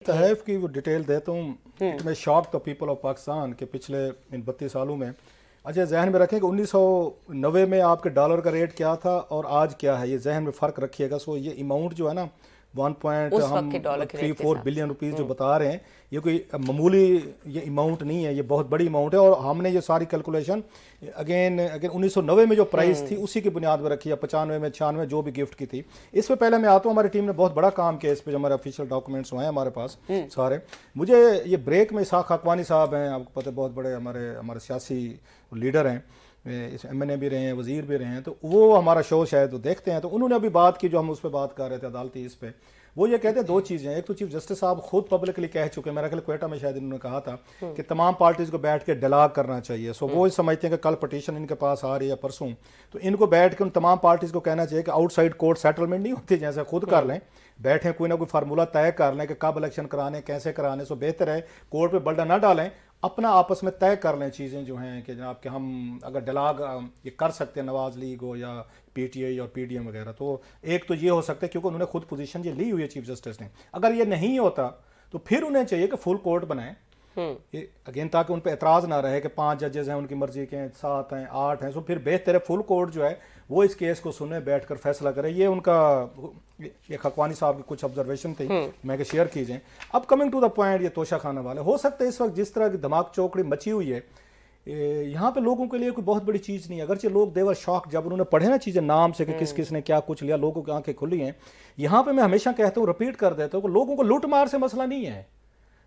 तहफ़ की वो डिटेल देता हूँ। इट में shock the people of Pakistan के पिछले इन 32 सालों में। अच्छा, जहन में रखें कि 1990 में आपके डॉलर का रेट क्या था और आज क्या है, ये जहन में फ़र्क रखिएगा। सो ये अमाउंट जो है ना 1.34 बिलियन रुपीज़ जो बता रहे हैं, ये कोई मामूली ये अमाउंट नहीं है, ये बहुत बड़ी अमाउंट है। और हमने ये सारी कैलकुलेशन अगेन 1990 में जो प्राइस थी उसी की बुनियाद पर रखी है, 95 में 96 जो भी गिफ्ट की थी। इस पे पहले मैं आता हूँ, हमारी टीम ने बहुत बड़ा काम किया इस पे, जो हमारे ऑफिशियल डॉक्यूमेंट्स हैं हमारे पास सारे। मुझे ये ब्रेक में इसाक हकवानी साहब हैं, आपको पता है बहुत बड़े हमारे सियासी लीडर हैं, इस MNA भी रहे हैं, वजीर भी रहे हैं, तो वो हमारा शो शायद वो देखते हैं। तो उन्होंने अभी बात की जो हम उस पर बात कर रहे थे अदालती इस पे, वो ये कहते हैं दो चीज़ें। एक तो चीफ जस्टिस साहब खुद पब्लिकली कह चुके हैं, मेरा ख्याल क्वेटा में शायद इन्होंने कहा था कि तमाम पार्टीज को बैठ के डिलाग करना चाहिए। सो वो समझते हैं कि कल पटिशन इनके पास आ रही है परसों, तो इनको बैठ के उन तमाम पार्टीज को कहना चाहिए कि आउटसाइड कोर्ट सेटलमेंट नहीं होती, जैसे खुद कर लें, बैठें कोई ना कोई फार्मूला तय कर लें कि कब इलेक्शन कराने, कैसे कराने। सो बेहतर है कोर्ट पे बल्डा ना डालें, अपना आपस में तय कर लें चीज़ें जो हैं कि जनाब कि हम अगर डिलाग ये कर सकते हैं, नवाज लीग हो या PTI और PDM वगैरह, तो एक तो ये हो सकता है क्योंकि उन्होंने खुद पोजीशन ये ली हुई है चीफ जस्टिस ने। अगर ये नहीं होता तो फिर उन्हें चाहिए कि फुल कोर्ट बनाएं अगेन, ताकि उन पर एतराज़ ना रहे कि 5 जजेस हैं उनकी मर्जी के, 7 हैं, 8 हैं। सो फिर बेहतर है फुल कोर्ट जो है वो इस केस को सुने, बैठकर फैसला करे। ये उनका ये खकवानी साहब की कुछ ऑब्जर्वेशन थी, मैं शेयर कीजिए। अब कमिंग टू द पॉइंट, ये तोशा खाना वाले, हो सकता है इस वक्त जिस तरह की धमाक चौकड़ी मची हुई है यहाँ पे लोगों के लिए कोई बहुत बड़ी चीज़ नहीं है। अगरचे लोग देवर शॉक जब उन्होंने पढ़े ना चीज़ें नाम से कि किस किस ने क्या कुछ लिया, लोगों की आंखें खुली हैं। यहाँ पे मैं हमेशा कहता हूँ, रिपीट कर देता हूँ कि लोगों को लूट मार से मसला नहीं है।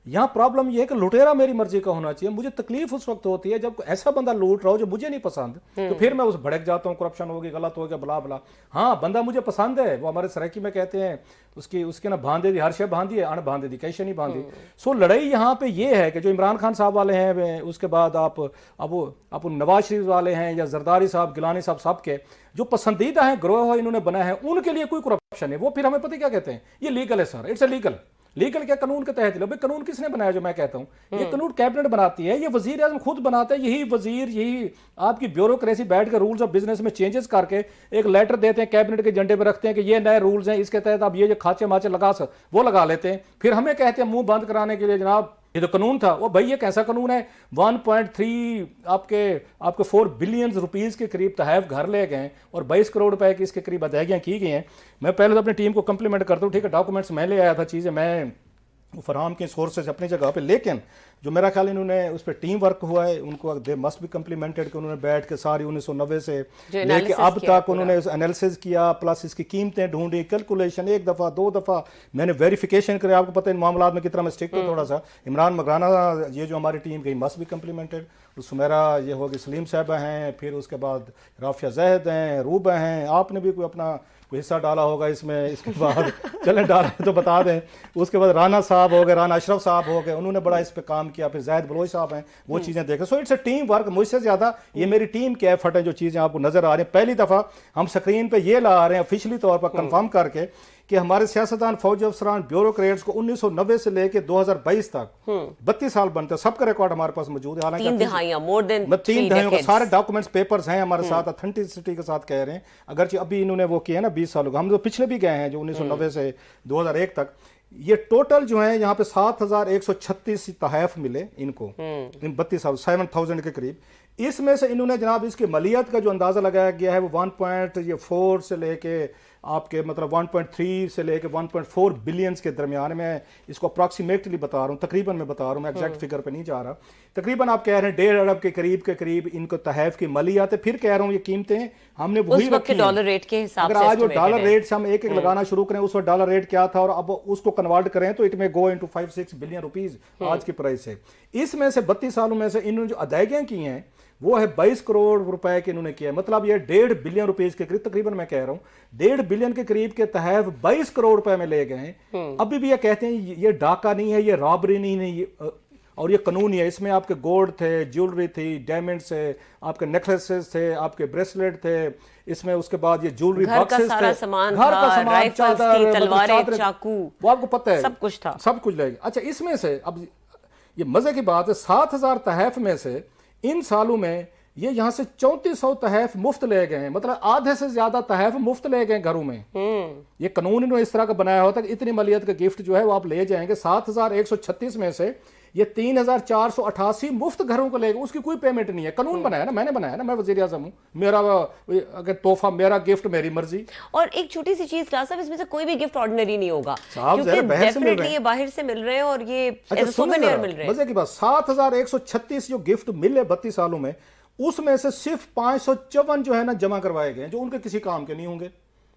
यहाँ प्रॉब्लम यह है कि लुटेरा मेरी मर्जी का होना चाहिए। मुझे तकलीफ उस वक्त होती है जब ऐसा बंदा लूट रहा हो जो मुझे नहीं पसंद, तो फिर मैं उस भड़क जाता हूँ, करप्शन हो गया, गलत हो गया, बला बला। हाँ, बंदा मुझे पसंद है, वो हमारे सराइकी में कहते हैं उसके ना बांधे दी, हर शे बांधी है, अण बांधे दी कैसे नहीं बांधी। सो लड़ाई यहाँ पे ये है कि जो इमरान खान साहब वाले हैं, उसके बाद आप नवाज शरीफ वाले हैं या जरदारी साहब, गिलानी साहब, सब के जो पसंदीदा हैं, ग्रोह इन्होंने बनाया है, उनके लिए कोई करप्शन है। वो फिर हमें पता क्या कहते हैं, ये लीगल है सर, इट्स लीगल। लीगल क्या, कानून के तहत। भाई कानून किसने बनाया? जो मैं कहता हूं ये कानून कैबिनेट बनाती है, ये वजीर आजम खुद बनाता है। यही वजीर, यही आपकी ब्यूरोक्रेसी बैठ कर रूल्स ऑफ बिजनेस में चेंजेस करके एक लेटर देते हैं, कैबिनेट के एजेंडे पे रखते हैं कि ये नए रूल्स हैं, इसके तहत आप ये जो खाचे माचे वो लगा लेते हैं। फिर हमें कहते हैं मुंह बंद कराने के लिए, जनाब ये तो कानून था। वो भाई ये कैसा कानून है? 1.3 आपके 4 बिलियन रुपीस के करीब तहफ़ घर ले गए और 22 करोड़ रुपए की इसके करीब अदायगियां की गई हैं। मैं पहले तो अपनी टीम को कंप्लीमेंट करता हूँ, ठीक है, डॉक्यूमेंट्स मैं ले आया था, चीज़ें मैं फराहम के सोर्सेज अपनी जगह पे, लेकिन जो मेरा ख्याल इन्होंने उस पर टीम वर्क हुआ है, उनको दे मस्ट बी कम्प्लीमेंटेड कि उन्होंने बैठ के सारी 1990 से लेके अब तक उन्होंने एनालिसिस किया, प्लस इसकी कीमतें ढूंढी, कैलकुलेशन 1 दफ़ा 2 दफ़ा मैंने वेरिफिकेशन करे। आपको पता है इन मामला में कितना मैं स्ट्रिक्ट हूँ थोड़ा सा। इमरान मगराना ये जो हमारी टीम गई मस्ट बी कम्प्लीमेंटेड, सुमेरा ये होगी, सलीम साहबा हैं, फिर उसके बाद राफिया जहद हैं, रूबा हैं, आपने भी कोई अपना हिस्सा डाला होगा इसमें, इसके बाद चलें डाला तो बता दें। उसके बाद राना साहब हो गए, राना अशरफ साहब हो गए, उन्होंने बड़ा इस पे काम किया। फिर जायद बलोच साहब हैं, वो चीज़ें देखें। So it's a team work. मुझसे ज़्यादा ये मेरी टीम के एफर्ट है, जो चीज़ें आपको नजर आ रही हैं। पहली दफ़ा हम स्क्रीन पे ये ला रहे हैं ऑफिशियली तौर पर कंफर्म करके कि हमारे सियासतदान, फौजी अफसरान, ब्यूरोक्रेट्स को 1990 से लेके 2022 तक 32 साल बनते हैं, सबका रिकॉर्ड हमारे पास मौजूद है। हालांकि 3 दहाइयों का सारे डॉक्यूमेंट्स, पेपर्स हैं हमारे साथ, ऑथेंटिसिटी के साथ कह रहे हैं। अगरचे अभी इन्होंने वो किया ना 20 सालों का, हम तो पिछले भी गए हैं जो 1990 से 2001 तक। ये टोटल जो है यहाँ पे 7136 तहफ़ मिले इनको इन 32 साल, 7000 के करीब। इसमें से इन्होंने जनाब इसकी मलियत का जो अंदाजा लगाया गया है वो 1.4 से लेके आपके मतलब 1.3 से लेके 1.4 बिलियंस के दरमियान में इसको अप्रॉक्सीमेटली बता रहा हूँ, तकरीबन मैं बता रहा हूँ, मैं एग्जैक्ट फिगर पे नहीं जा रहा। तकरीबन आप कह रहे हैं 1.5 अरब के करीब इनको तहफ़ की मलियत है। फिर कह रहा हूँ ये कीमतें हमने वही रखी डॉलर रेट के हिसाब से। अगर आज वो डॉलर रेट से हम एक लगाना शुरू करें, उस वक्त डॉलर रेट क्या था और अब उसको कन्वर्ट करें तो इट में गो इनटू 5-6 बिलियन रुपीज आज की प्राइस है। इसमें से 32 सालों में से इन्होंने जो अदायगियां की हैं वो है 22 करोड़ रुपए के इन्होंने किया। मतलब ये 1.5 बिलियन रुपीज के करीब, तकरीबन मैं कह रहा हूं 1.5 बिलियन के करीब के तहफ़ 22 करोड़ रुपए में ले गए हैं। अभी भी ये कहते हैं ये डाका नहीं है, ये रॉबरी नहीं है, और ये कानूनी है। इसमें आपके गोल्ड थे, ज्वेलरी थी, डायमंड्स थे, आपके नेकलेसेस थे, आपके ब्रेसलेट थे, इसमें उसके बाद ये ज्वेलरी बॉक्सेस थे, घर का सामान, चादर, तलवारें, चाकू, वो आपको पता है सब कुछ था, सब कुछ लेगा। अच्छा, इसमें से अब ये मजे की बात है 7000 तहफ़ में से इन सालों में ये यहाँ से 3400 तहफ मुफ्त ले गए हैं, मतलब आधे से ज्यादा तहफ मुफ्त ले गए घरों में। ये कानून इन्होंने इस तरह का बनाया होता है कि इतनी मलियत का गिफ्ट जो है वो आप ले जाएंगे। 7136 में से ये 3488 मुफ्त घरों को लेगा, उसकी कोई पेमेंट नहीं है। कानून बनाया ना, मैंने बनाया ना, मैं वजीर आजम हूँ, मेरा अगर तोहफा, मेरा गिफ्ट, मेरी मर्जी। और एक छोटी सी चीज क्लास, इसमें से कोई भी गिफ्ट ऑर्डिनरी नहीं होगा, क्योंकि डेफिनेटली ये बाहर से मिल रहे हैं और ये सोवेनियर मिल रहे हैं। मजे की बात, 7136 जो गिफ्ट मिले 32 सालों में, उसमें से सिर्फ 554 जो है ना जमा करवाए गए, जो उनके किसी काम के नहीं होंगे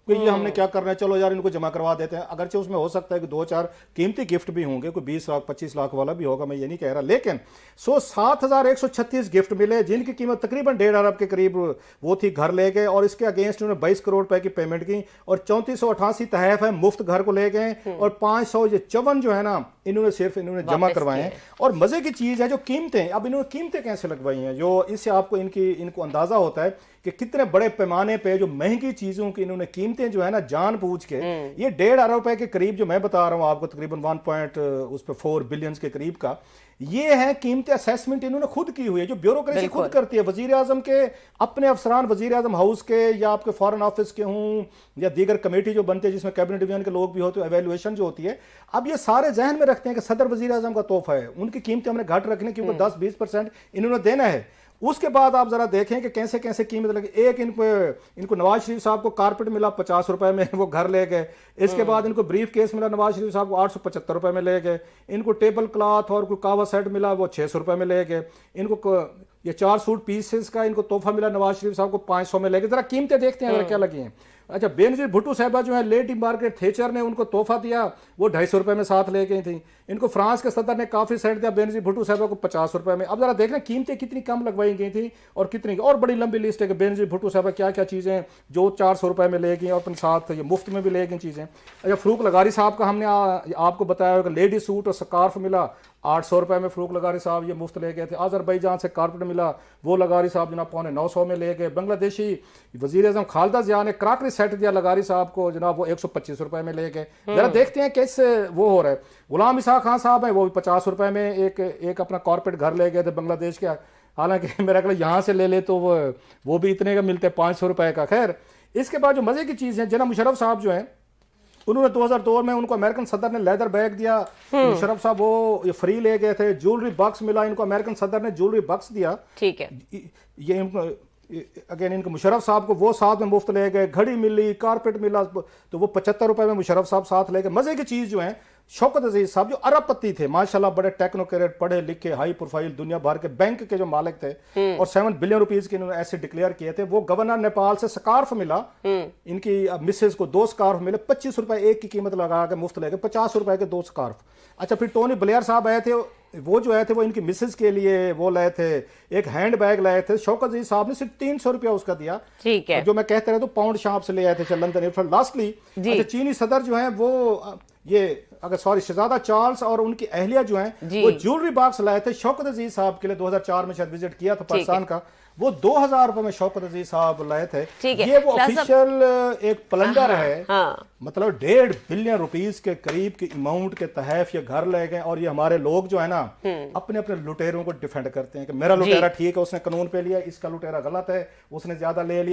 कि ये हमने क्या करना है, चलो यार इनको जमा करवा देते हैं। अगरचे उसमें हो सकता है कि 2-4 कीमती गिफ्ट भी होंगे, कोई 20 लाख 25 लाख वाला भी होगा, मैं ये नहीं कह रहा, लेकिन 7136 गिफ्ट मिले जिनकी कीमत तकरीबन 1.5 अरब के करीब वो थी, घर ले गए। और इसके अगेंस्ट उन्होंने 22 करोड़ रुपए की पेमेंट की और 3488 तहफ है मुफ्त घर को ले गए और 554 जो है ना इन्होंने जमा करवाए हैं। और मजे की चीज है जो कीमतें, अब इन्होंने कीमतें कैसे लगवाई हैं, जो इससे आपको इनको अंदाजा होता है कि कितने बड़े पैमाने पे जो महंगी चीजों की इन्होंने कीमतें जो है ना जान बूझ के, ये 1.5 अरब रुपए के करीब जो मैं बता रहा हूं आपको, तकरीबन 1.4 बिलियन के करीब का, ये है कीमतें असेसमेंट इन्होंने खुद की हुई है, जो ब्यूरोक्रेसी खुद करती है। वजीर आजम के अपने अफसरान, वजीर आजम हाउस के या आपके फॉरेन ऑफिस के हों या दीगर कमेटी जो बनते हैं जिसमें कैबिनेट डिवीजन के लोग भी होते हैं, एवेल्युएशन जो होती है, अब ये सारे जहन में रखते हैं कि सदर वजीर आजम का तोहफा है, उनकी कीमतें हमने घट रखने, क्योंकि 10-20% इन्होंने देना है। उसके बाद आप जरा देखें कि कैसे कैसे कीमत लगी। एक इनको नवाज शरीफ साहब को कारपेट मिला 50 रुपए में, वो घर ले गए। इसके बाद इनको ब्रीफ केस मिला नवाज शरीफ साहब को 875 रुपए में ले गए। इनको टेबल क्लॉथ और कोई कावा सेट मिला, वो 600 रुपए में ले गए। इनको ये 4 सूट पीसेस का इनको तोहफा मिला नवाज शरीफ साहब को 500 में ले गए। जरा कीमतें देखते हैं क्या लगी हैं। अच्छा, बेनजीर भुट्टो साहबा जो है लेडी मार्garet थैचर ने उनको तोहफा दिया, वो 250 रुपए में साथ ले गई थी। इनको फ्रांस के सदर ने काफी सेट दिया बेनजीर भुट्टो साहबा को 50 रुपए में। अब जरा देखना कीमतें कितनी कम लगवाई गई थी और कितनी, और बड़ी लंबी लिस्ट है कि बेनजीर भुट्टो साहबा क्या क्या चीजें जो 400 रुपए में ले गई और अपने साथ ये मुफ्त में भी ले गई चीजें। अच्छा, फरूक लगारी साहब का हमने आपको बताया कि लेडी सूट और स्कार्फ मिला 800 रुपए में, फरूक लगारी साहब ये मुफ्त ले गए थे। अजरबैजान से कारपेट मिला, वो लगारी साहब जनाब 950 में ले गए। बांग्लादेशी वजीर आजम खालिदा जिया ने क्रॉकरी सेट दिया लगारी साहब को, जनाब वो 125 रुपए में ले गए। जरा देखते हैं कैसे वो हो रहा है। गुलाम इसा खान साहब है, वो भी 50 रुपए में एक अपना कारपेट घर ले गए थे बांग्लादेश के। हालांकि मेरा ख्याल यहाँ से ले ले तो वो भी इतने का मिलते 500 रुपए का। खैर, इसके बाद जो मजे की चीज है, जनाब मुशर्रफ साहब जो है, उन्होंने 2002 में उनको अमेरिकन सदर ने लेदर बैग दिया। मुशर्रफ साहब वो ये फ्री ले गए थे। ज्वेलरी बॉक्स मिला इनको, अमेरिकन सदर ने ज्वेलरी बॉक्स दिया। ठीक है, ये इनको अगेन इनको मुशर्रफ साहब को वो साथ में मुफ्त ले गए। घड़ी मिली, कारपेट मिला, तो वो 75 रुपए में मुशर्रफ साहब साथ ले गए। मजे की चीज जो है, शौकत अजीज साहब जो अरबपति थे माशाल्लाह, बड़े टेक्नोक्रेट, पढ़े लिखे, हाई प्रोफाइल, दुनिया भर के बैंक के जो मालिक थे और 7 बिलियन रुपीज के इन्होंने ऐसे डिक्लेयर किए थे। वो गवर्नर नेपाल से स्कार्फ मिला, इनकी मिसेज को 2 स्कार्फ मिले, 25 रुपए एक की कीमत लगा के मुफ्त ले गए, 50 रुपए के 2 स्कार्फ। अच्छा, फिर टोनी ब्लेयर साहब आए थे, वो जो आए थे वो इनकी मिसेज के लिए वो लाए थे, एक हैंड बैग लाए थे। शौकत अजीज साहब ने सिर्फ 300 रुपया उसका दिया। ठीक है, जो मैं कहते रहे तो पाउंड शॉप से ले आए थे लंदन। लास्टली अच्छा, चीनी सदर जो है वो शहजादा चार्ल्स और उनकी अहलिया जो हैं वो ज्वेलरी बॉक्स लाए थे शौकत अजीज साहब के लिए। 2004 में शायद विजिट किया था पाकिस्तान का, वो 2000 रुपए में शौकत अजीज साहब लाए थे। ये वो ऑफिशियल एक प्लंडर है। मतलब 1.5 बिलियन रुपीस के करीब के अमाउंट के तहफ ये घर ले गए। और ये हमारे लोग जो है ना अपने अपने लुटेरों को डिफेंड करते हैं कि मेरा लुटेरा ठीक है, उसने कानून पे लिया, इसका लुटेरा गलत है, उसने ज्यादा ले लिया।